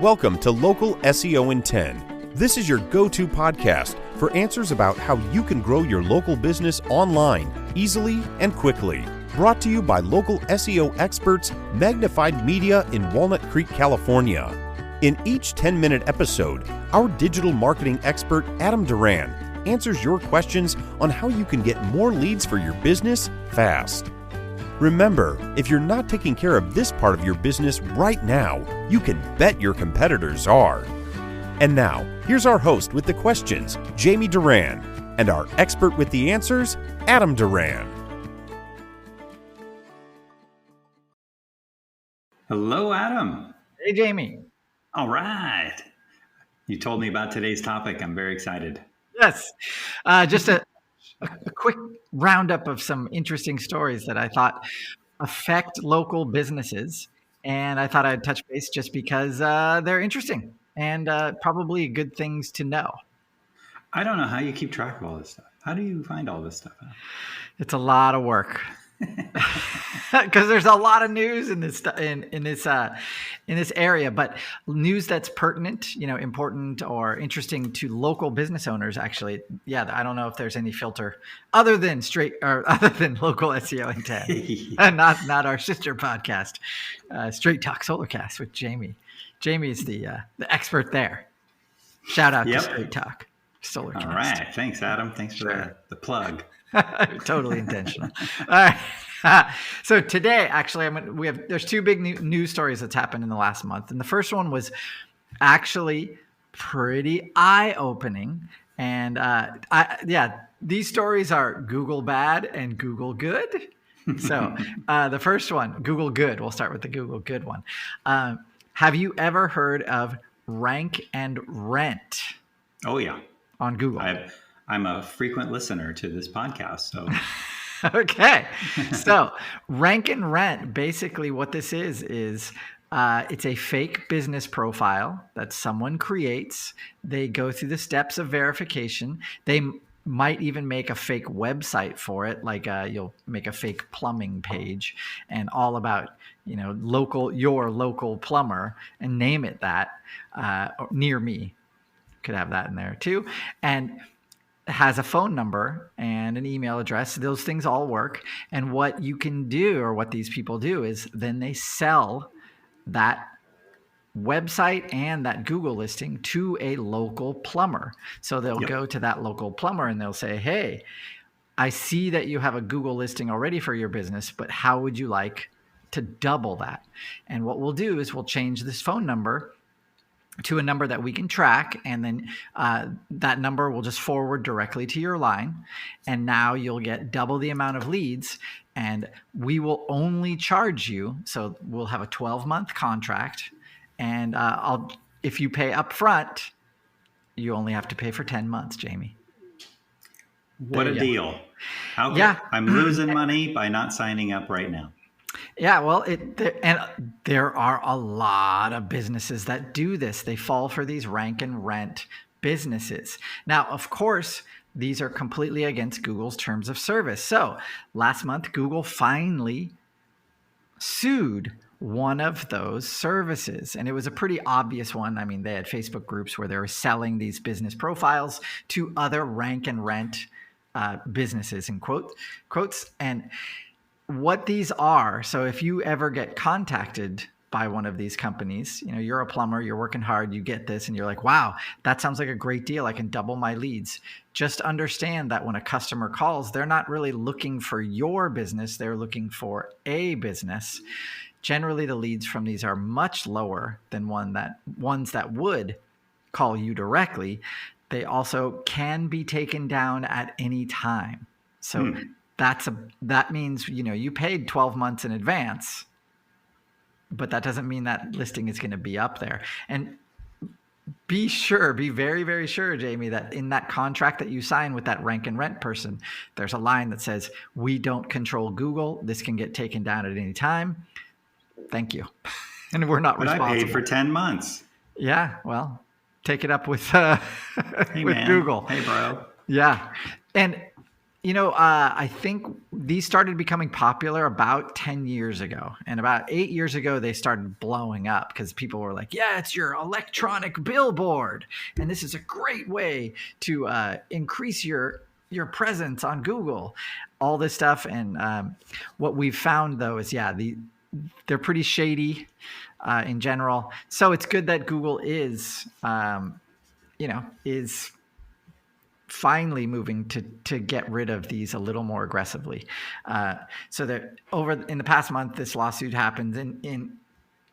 Welcome to Local SEO in 10. This is your go-to podcast for answers about how you can grow your local business online easily and quickly. Brought to you by local SEO experts Magnified Media in Walnut Creek, California. In each 10-minute episode, our digital marketing expert Adam Duran answers your questions on how you can get more leads for your business fast. Remember, if you're not taking care of this part of your business right now, you can bet your competitors are. And now, here's our host with the questions, Jamie Duran, and our expert with the answers, Adam Duran. Hello, Adam. Hey, Jamie. All right. You told me about today's topic. I'm very excited. Yes. Just a quick roundup of some interesting stories that I thought affect local businesses. And I thought I'd touch base just because they're interesting and probably good things to know. I don't know how you keep track of all this stuff. How do you find all this stuff out? It's a lot of work. Because there's a lot of news in this area, but news that's pertinent, important or interesting to local business owners. Actually, yeah, I don't know if there's any filter other than local SEO in 10, and not our sister podcast, Straight Talk Solarcast with Jamie. Jamie is the expert there. Shout out to Straight Talk Solarcast. All right, thanks, Adam. Thanks for the plug. Totally intentional. All right. So today, actually, there's two big news stories that's happened in the last month, and the first one was actually pretty eye-opening. And these stories are Google bad and Google good. So the first one, Google good. We'll start with the Google good one. Have you ever heard of rank and rent? Oh yeah, on Google. I'm a frequent listener to this podcast, so. Okay. So rank and rent, basically what this is it's a fake business profile that someone creates. They go through the steps of verification. They might even make a fake website for it, like you'll make a fake plumbing page and all about, your local plumber and name it that, near me. Could have that in there too. And has a phone number and an email address. Those things all work. And what you can do, or what these people do, is then they sell that website and that Google listing to a local plumber. So they'll go to that local plumber and they'll say, hey, I see that you have a Google listing already for your business, but how would you like to double that? And what we'll do is we'll change this phone number to a number that we can track, and then that number will just forward directly to your line. And now you'll get double the amount of leads, and we will only charge you. So we'll have a 12-month contract, and if you pay up front, you only have to pay for 10 months, Jamie. What a deal. I'm losing money by not signing up right now. Yeah, well, there are a lot of businesses that do this. They fall for these rank and rent businesses. Now, of course, these are completely against Google's terms of service. So last month, Google finally sued one of those services. And it was a pretty obvious one. I mean, they had Facebook groups where they were selling these business profiles to other rank and rent businesses, in quotes. And what these are, so if you ever get contacted by one of these companies, you're a plumber, you're working hard, you get this, and you're like, wow, that sounds like a great deal. I can double my leads. Just understand that when a customer calls, they're not really looking for your business. They're looking for a business. Generally, the leads from these are much lower than ones that would call you directly. They also can be taken down at any time. So that means, you paid 12 months in advance, but that doesn't mean that listing is going to be up there. And be very, very sure, Jamie, that in that contract that you sign with that rank and rent person, there's a line that says, we don't control Google. This can get taken down at any time. Thank you. And we're not responsible. I paid for 10 months. Yeah. Well, take it up with, hey, with man. Google. Hey, bro. Yeah. And I think these started becoming popular about 10 years ago. And about 8 years ago, they started blowing up because people were like, yeah, it's your electronic billboard. And this is a great way to increase your presence on Google, all this stuff. And what we've found, though, is, they're pretty shady in general. So it's good that Google is finally moving to get rid of these a little more aggressively. So that in the past month, this lawsuit happens. In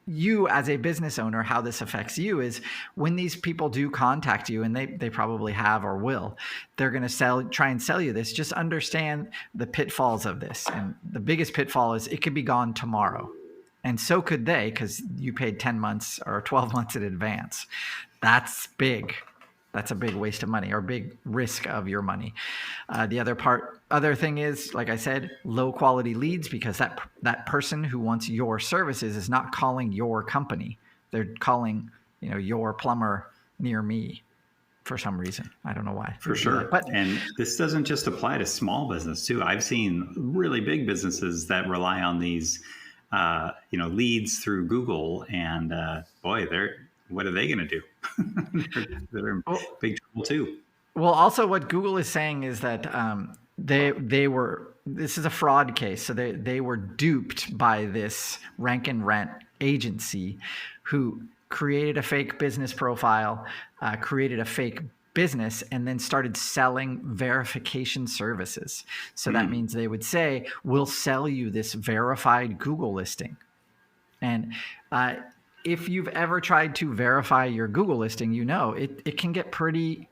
you as a business owner, how this affects you is when these people do contact you, and they probably have or will, they're going to try and sell you this. Just understand the pitfalls of this. And the biggest pitfall is it could be gone tomorrow. And so could they, because you paid 10 months or 12 months in advance. That's big. That's a big waste of money or big risk of your money. The other thing is, like I said, low quality leads, because that person who wants your services is not calling your company. They're calling, your plumber near me for some reason. I don't know why. For sure. And this doesn't just apply to small business too. I've seen really big businesses that rely on these, leads through Google, and what are they going to do? They're in big trouble too. Well, also what Google is saying is that this is a fraud case. So they were duped by this rank and rent agency who created a fake business profile, created a fake business, and then started selling verification services. So that means they would say, we'll sell you this verified Google listing. And if you've ever tried to verify your Google listing, it can get pretty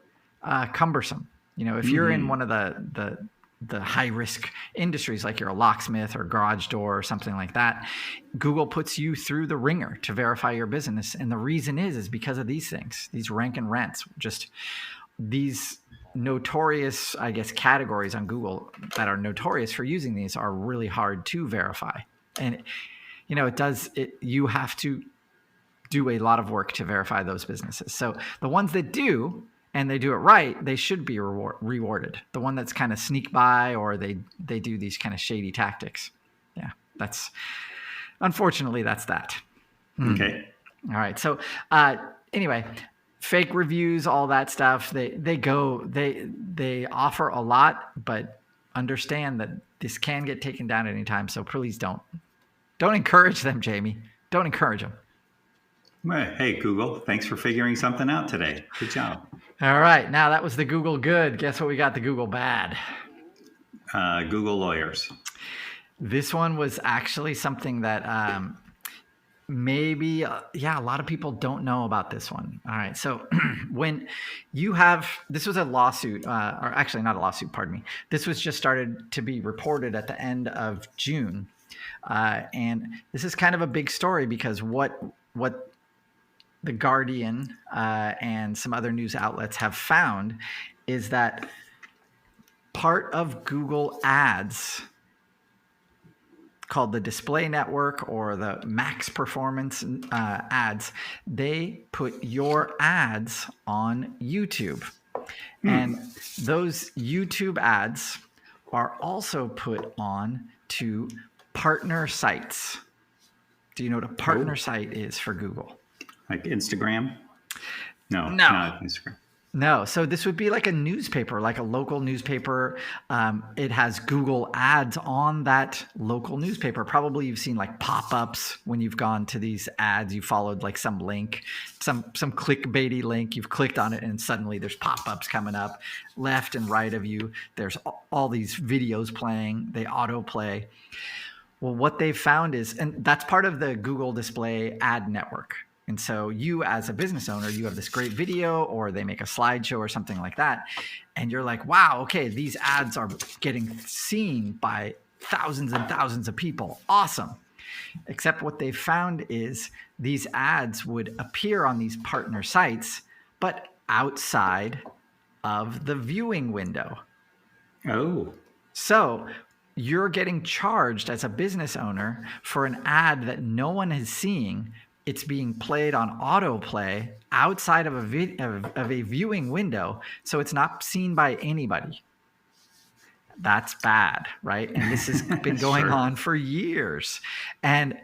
cumbersome. If you're in one of the high risk industries, like you're a locksmith or garage door or something like that, Google puts you through the ringer to verify your business. And the reason is because of these things, these rank and rents, just these notorious, I guess, categories on Google that are notorious for using these are really hard to verify. And, you have to do a lot of work to verify those businesses. So the ones that do, and they do it right, they should be rewarded. The one that's kind of sneak by, or they do these kind of shady tactics. Yeah, unfortunately, that's that. Okay. All right. So anyway, fake reviews, all that stuff, they offer a lot, but understand that this can get taken down at any time. So please don't encourage them, Jamie. Don't encourage them. Hey, Google, thanks for figuring something out today. Good job. All right. Now that was the Google good. Guess what we got the Google bad? Google lawyers. This one was actually something that maybe, a lot of people don't know about this one. All right. So when this was a lawsuit, or actually not a lawsuit, pardon me. This was just started to be reported at the end of June. And this is kind of a big story because what The Guardian and some other news outlets have found is that part of Google Ads, called the display network or the max performance ads, they put your ads on YouTube. And those YouTube ads are also put on to partner sites. Do you know what a partner site is for Google? Like Instagram? No, not Instagram. No. So this would be like a newspaper, like a local newspaper. It has Google ads on that local newspaper. Probably you've seen like pop-ups when you've gone to these ads. You followed like some link, some clickbaity link. You've clicked on it and suddenly there's pop-ups coming up left and right of you. There's all these videos playing. They autoplay. Well, what they've found is, and that's part of the Google Display Ad Network. And so you as a business owner, you have this great video or they make a slideshow or something like that. And you're like, wow, okay, these ads are getting seen by thousands and thousands of people. Awesome. Except what they found is these ads would appear on these partner sites, but outside of the viewing window. Oh. So you're getting charged as a business owner for an ad that no one is seeing. It's being played on autoplay outside of a viewing window, so it's not seen by anybody. That's bad, right? And this has been going Sure. on for years. And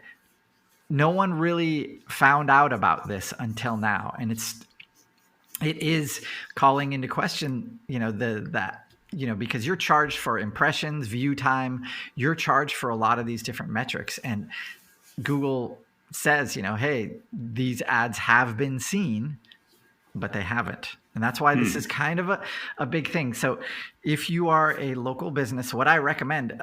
no one really found out about this until now. And it is calling into question, because you're charged for impressions, view time, you're charged for a lot of these different metrics. And Google says, hey, these ads have been seen, but they haven't. And that's why this is kind of a big thing. So if you are a local business, what I recommend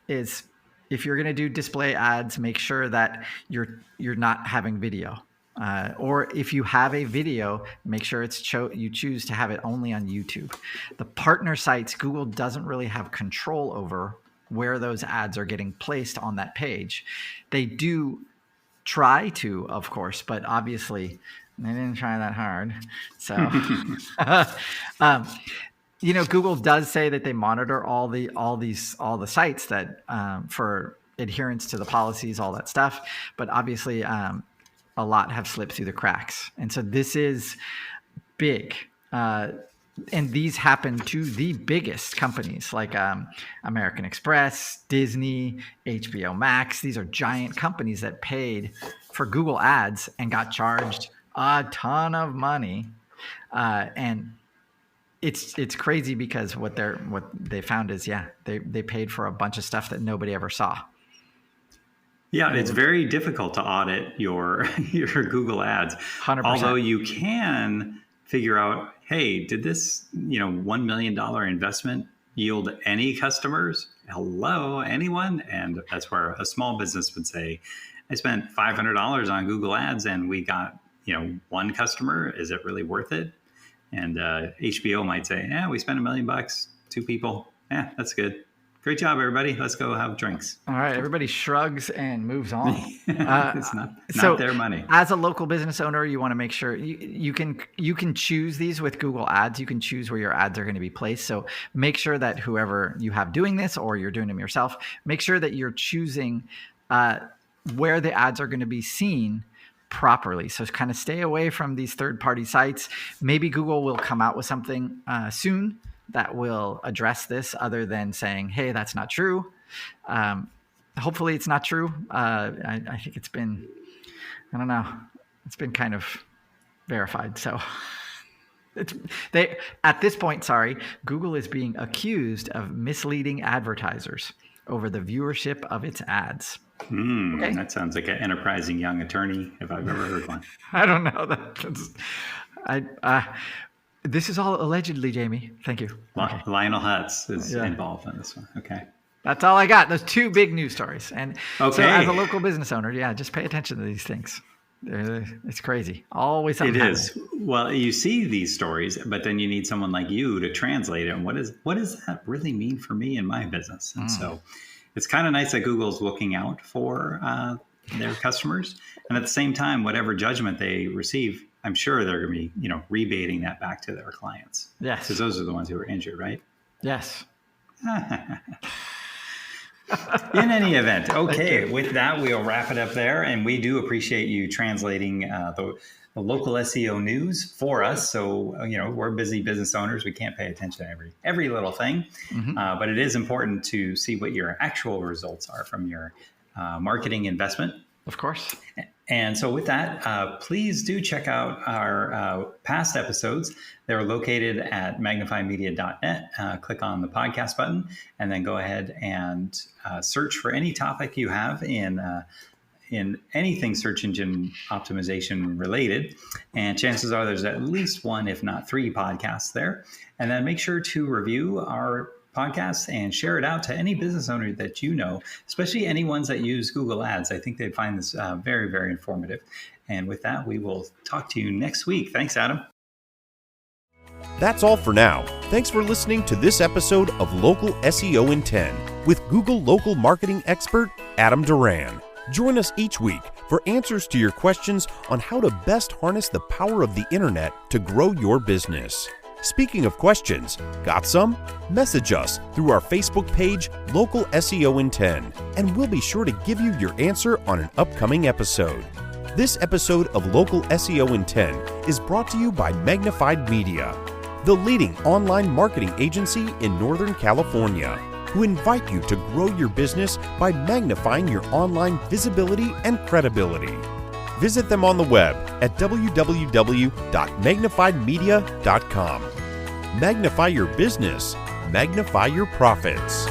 is if you're going to do display ads, make sure that you're not having video. Or if you have a video, make sure you choose to have it only on YouTube. The partner sites, Google doesn't really have control over where those ads are getting placed on that page. They do try to, of course, but obviously they didn't try that hard. So, Google does say that they monitor all the sites that for adherence to the policies, all that stuff. But obviously, a lot have slipped through the cracks, and so this is big. And these happen to the biggest companies like American Express, Disney, HBO Max. These are giant companies that paid for Google ads and got charged a ton of money. And it's crazy because what they found is, they paid for a bunch of stuff that nobody ever saw. Yeah, it's very difficult to audit your Google ads. 100%. Although you can figure out, hey, did this $1 million investment yield any customers? Hello, anyone? And that's where a small business would say, I spent $500 on Google ads and we got one customer. Is it really worth it? And HBO might say, yeah, we spent $1 million, 2 people. Yeah, that's good. Great job, everybody. Let's go have drinks. All right. Everybody shrugs and moves on. It's not their money. As a local business owner, you want to make sure you can choose these with Google Ads. You can choose where your ads are going to be placed. So make sure that whoever you have doing this, or you're doing them yourself, make sure that you're choosing where the ads are going to be seen properly. So kind of stay away from these third-party sites. Maybe Google will come out with something soon that will address this, other than saying, hey, that's not true. Hopefully it's not true. I think it's been kind of verified. So at this point, Google is being accused of misleading advertisers over the viewership of its ads. Okay. That sounds like an enterprising young attorney, if I've ever heard one. I don't know. This is all allegedly, Jamie. Thank you. Okay. Lionel Hutz is involved in this one. Okay. That's all I got. Those 2 big news stories. And so as a local business owner, just pay attention to these things. It's crazy. Always something happening. It is. Well, you see these stories, but then you need someone like you to translate it. And what does that really mean for me and my business? And so it's kind of nice that Google's looking out for their customers. And at the same time, whatever judgment they receive, I'm sure they're going to be, rebating that back to their clients. Yes. Because those are the ones who are injured, right? Yes. In any event, okay, with that, we'll wrap it up there. And we do appreciate you translating the local SEO news for us. So, we're busy business owners. We can't pay attention to every little thing. But it is important to see what your actual results are from your marketing investment. Of course. And so with that, please do check out our past episodes. They're located at magnifiedmedia.net. Click on the podcast button and then go ahead and search for any topic you have in anything search engine optimization related. And chances are there's at least 1, if not 3 podcasts there. And then make sure to review our podcasts and share it out to any business owner that you know, especially any ones that use Google Ads. I think they'd find this very, very informative. And with that, we will talk to you next week. Thanks, Adam. That's all for now. Thanks for listening to this episode of Local SEO in 10 with Google local marketing expert Adam Duran. Join us each week for answers to your questions on how to best harness the power of the internet to grow your business. Speaking of questions, got some? Message us through our Facebook page, Local SEO in 10, and we'll be sure to give you your answer on an upcoming episode. This episode of Local SEO in 10 is brought to you by Magnified Media. the leading online marketing agency in Northern California, who invite you to grow your business by magnifying your online visibility and credibility. Visit them on the web at www.magnifiedmedia.com. Magnify your business, magnify your profits.